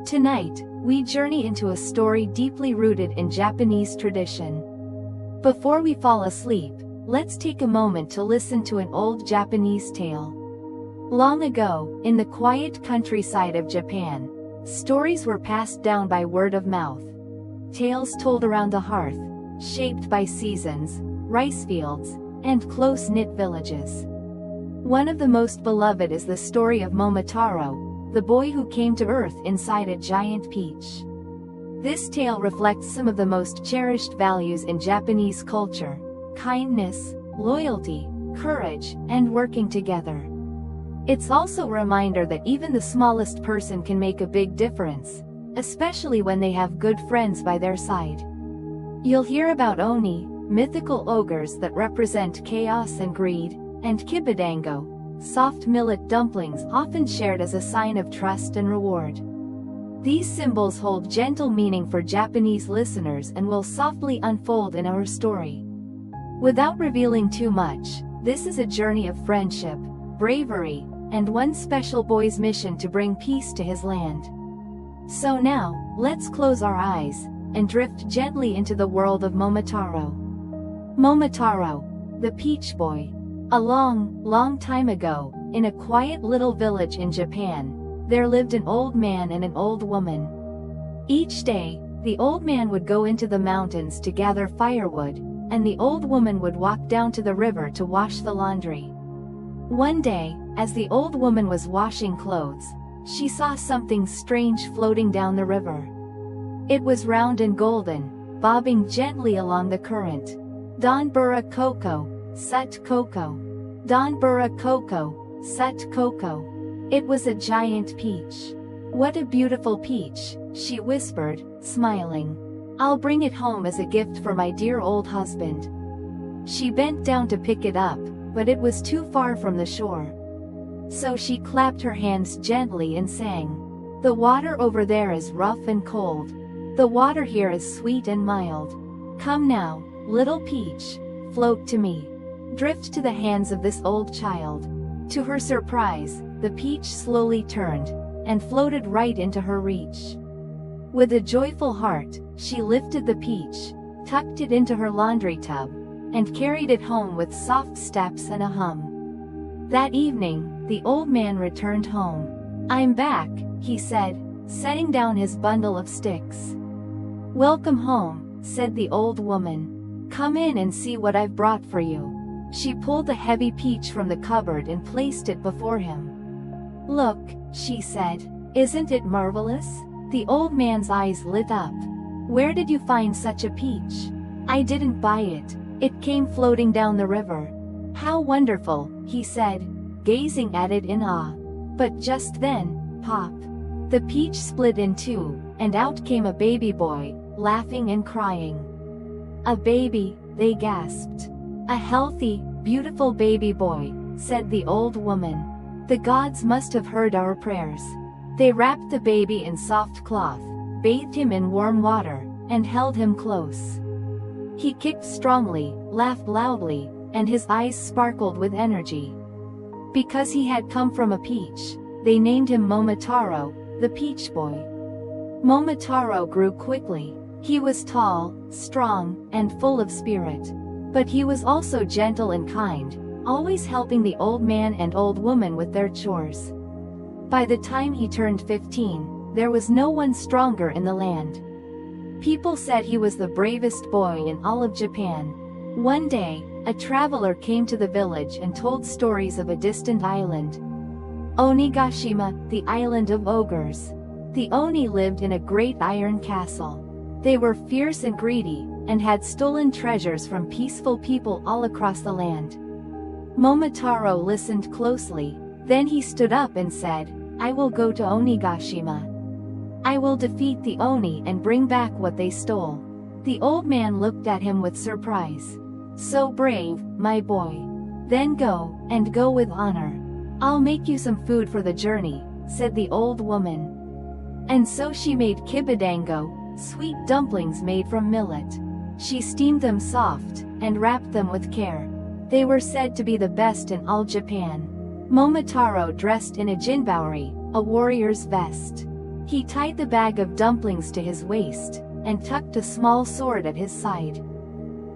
Tonight, we journey into a story deeply rooted in Japanese tradition. Before we fall asleep, let's take a moment to listen to an old Japanese tale. Long ago, in the quiet countryside of Japan, stories were passed down by word of mouth. Tales told around the hearth, shaped by seasons, rice fields, and close-knit villages. One of the most beloved is the story of Momotarō, the boy who came to Earth inside a giant peach. This tale reflects some of the most cherished values in Japanese culture: kindness, loyalty, courage, and working together. It's also a reminder that even the smallest person can make a big difference, especially when they have good friends by their side. You'll hear about Oni, mythical ogres that represent chaos and greed, and Kibidango, soft millet dumplings often shared as a sign of trust and reward. These symbols hold gentle meaning for Japanese listeners and will softly unfold in our story. Without revealing too much, this is a journey of friendship, bravery, and one special boy's mission to bring peace to his land. So now, let's close our eyes and drift gently into the world of Momotarō. Momotarō, the peach boy. A long time ago, in a quiet little village in Japan, there lived an old man and an old woman. Each day, the old man would go into the mountains to gather firewood, and the old woman would walk down to the river to wash the laundry. One day, as the old woman was washing clothes, she saw something strange floating down the river. It was round and golden, bobbing gently along the current. Donbura Koko, Sut Koko. Donbura Koko, Sut Koko. It was a giant peach. What a beautiful peach, she whispered, smiling. I'll bring it home as a gift for my dear old husband. She bent down to pick it up, but it was too far from the shore. So she clapped her hands gently and sang. The water over there is rough and cold. The water here is sweet and mild. Come now, little peach, float to me. Drift to the hands of this old child. To her surprise, the peach slowly turned, and floated right into her reach. With a joyful heart, she lifted the peach, tucked it into her laundry tub, and carried it home with soft steps and a hum. That evening, the old man returned home. I'm back, he said, setting down his bundle of sticks. Welcome home, said the old woman. Come in and see what I've brought for you. She pulled the heavy peach from the cupboard and placed it before him. Look, she said. Isn't it marvelous? The old man's eyes lit up. Where did you find such a peach? I didn't buy it. It came floating down the river. How wonderful, he said, gazing at it in awe. But just then, pop. The peach split in two, and out came a baby boy, laughing and crying. A baby, they gasped. A healthy, beautiful baby boy, said the old woman. The gods must have heard our prayers. They wrapped the baby in soft cloth, bathed him in warm water, and held him close. He kicked strongly, laughed loudly, and his eyes sparkled with energy. Because he had come from a peach, they named him Momotarō, the peach boy. Momotarō grew quickly. He was tall, strong, and full of spirit. But he was also gentle and kind, always helping the old man and old woman with their chores. By the time he turned 15, there was no one stronger in the land. People said he was the bravest boy in all of Japan. One day, a traveler came to the village and told stories of a distant island. Onigashima, the island of ogres. The Oni lived in a great iron castle. They were fierce and greedy, and had stolen treasures from peaceful people all across the land. Momotarō listened closely, then he stood up and said, I will go to Onigashima. I will defeat the Oni and bring back what they stole. The old man looked at him with surprise. So brave, my boy. Then go, and go with honor. I'll make you some food for the journey, said the old woman. And so she made Kibidango, sweet dumplings made from millet. She steamed them soft, and wrapped them with care. They were said to be the best in all Japan. Momotarō dressed in a Jinbaori, a warrior's vest. He tied the bag of dumplings to his waist, and tucked a small sword at his side.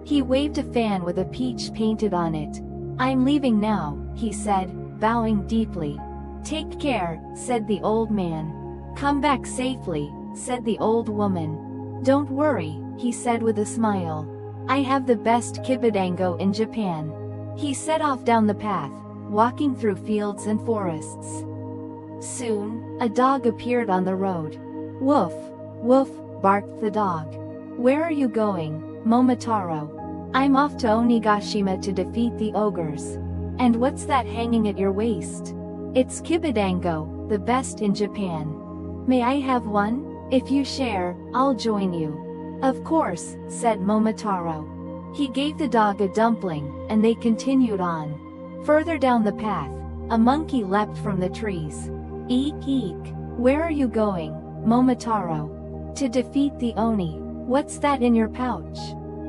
He waved a fan with a peach painted on it. "I'm leaving now," he said, bowing deeply. "Take care," said the old man. "Come back safely," said the old woman. "Don't worry," he said with a smile. "I have the best Kibidango in Japan." He set off down the path, walking through fields and forests. Soon, a dog appeared on the road. "Woof, woof," barked the dog. "Where are you going, Momotarō?" "I'm off to Onigashima to defeat the ogres." "And what's that hanging at your waist?" "It's Kibidango, the best in Japan." "May I have one? If you share, I'll join you." "Of course," said Momotarō. He gave the dog a dumpling, and they continued on. Further down the path, a monkey leapt from the trees. "Eek eek. Where are you going, Momotarō?" "To defeat the Oni." "What's that in your pouch?"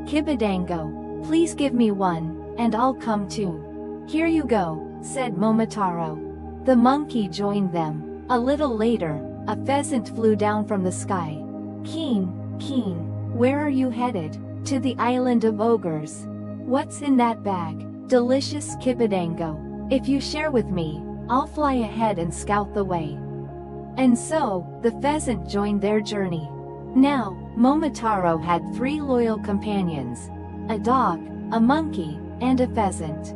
"Kibidango. Please give me one, and I'll come too." "Here you go," said Momotarō. The monkey joined them. A little later, a pheasant flew down from the sky. "Keen, Keen, where are you headed?" "To the island of ogres." "What's in that bag?" "Delicious Kibidango. If you share with me, I'll fly ahead and scout the way." And so, the pheasant joined their journey. Now, Momotarō had 3 loyal companions: a dog, a monkey, and a pheasant.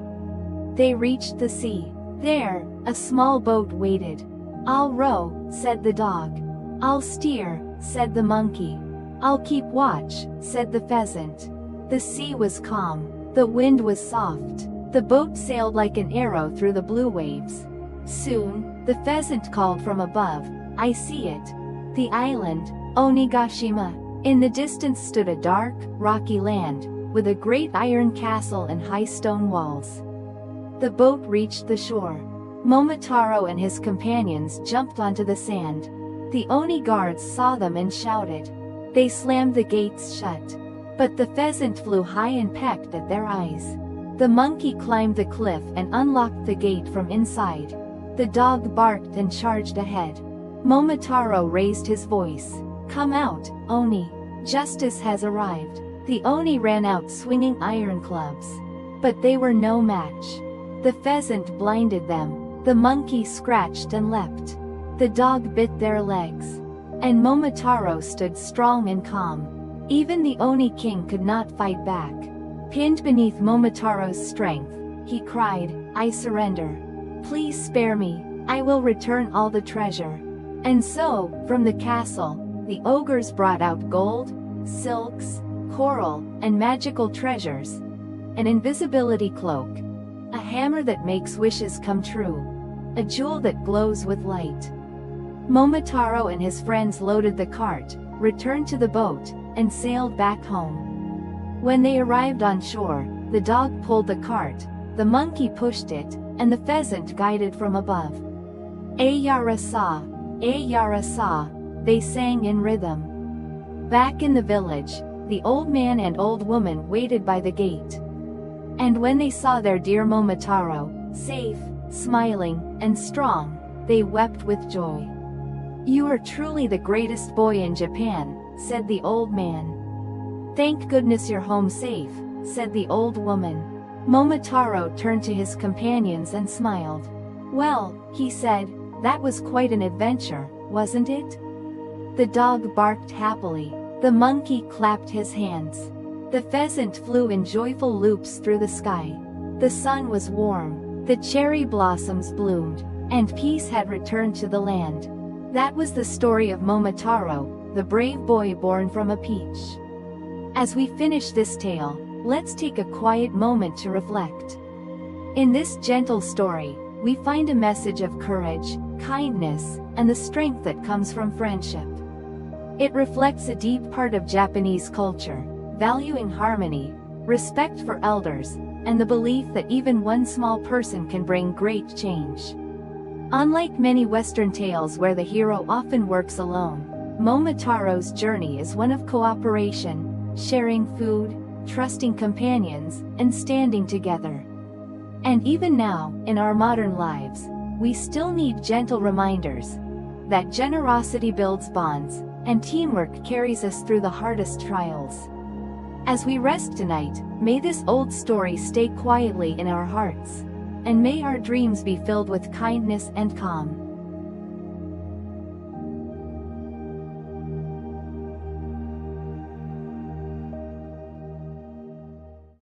They reached the sea. There, a small boat waited. "I'll row," said the dog. "I'll steer," said the monkey. "I'll keep watch," said the pheasant. The sea was calm. The wind was soft. The boat sailed like an arrow through the blue waves. Soon, the pheasant called from above, "I see it. The island, Onigashima." In the distance stood a dark, rocky land, with a great iron castle and high stone walls. The boat reached the shore. Momotarō and his companions jumped onto the sand. The Oni guards saw them and shouted. They slammed the gates shut. But the pheasant flew high and pecked at their eyes. The monkey climbed the cliff and unlocked the gate from inside. The dog barked and charged ahead. Momotarō raised his voice. "Come out, Oni. Justice has arrived." The Oni ran out swinging iron clubs. But they were no match. The pheasant blinded them. The monkey scratched and leapt. The dog bit their legs. And Momotarō stood strong and calm. Even the Oni king could not fight back. Pinned beneath Momotaro's strength, he cried, "I surrender. Please spare me. I will return all the treasure." And so, from the castle, the ogres brought out gold, silks, coral, and magical treasures. An invisibility cloak. A hammer that makes wishes come true. A jewel that glows with light. Momotarō and his friends loaded the cart, returned to the boat, and sailed back home. When they arrived on shore, the dog pulled the cart, the monkey pushed it, and the pheasant guided from above. "Ayara-sa, Ayara-sa," they sang in rhythm. Back in the village, the old man and old woman waited by the gate. And when they saw their dear Momotarō, safe, smiling, and strong, they wept with joy. "You are truly the greatest boy in Japan," said the old man. "Thank goodness you're home safe," said the old woman. Momotarō turned to his companions and smiled. "Well," he said, "that was quite an adventure, wasn't it?" The dog barked happily. The monkey clapped his hands. The pheasant flew in joyful loops through the sky. The sun was warm, the cherry blossoms bloomed, and peace had returned to the land. That was the story of Momotarō, the brave boy born from a peach. As we finish this tale, let's take a quiet moment to reflect. In this gentle story, we find a message of courage, kindness, and the strength that comes from friendship. It reflects a deep part of Japanese culture, valuing harmony, respect for elders, and the belief that even one small person can bring great change. Unlike many Western tales where the hero often works alone, Momotaro's journey is one of cooperation, sharing food, trusting companions, and standing together. And even now, in our modern lives, we still need gentle reminders. that generosity builds bonds, and teamwork carries us through the hardest trials. As we rest tonight, may this old story stay quietly in our hearts, and may our dreams be filled with kindness and calm.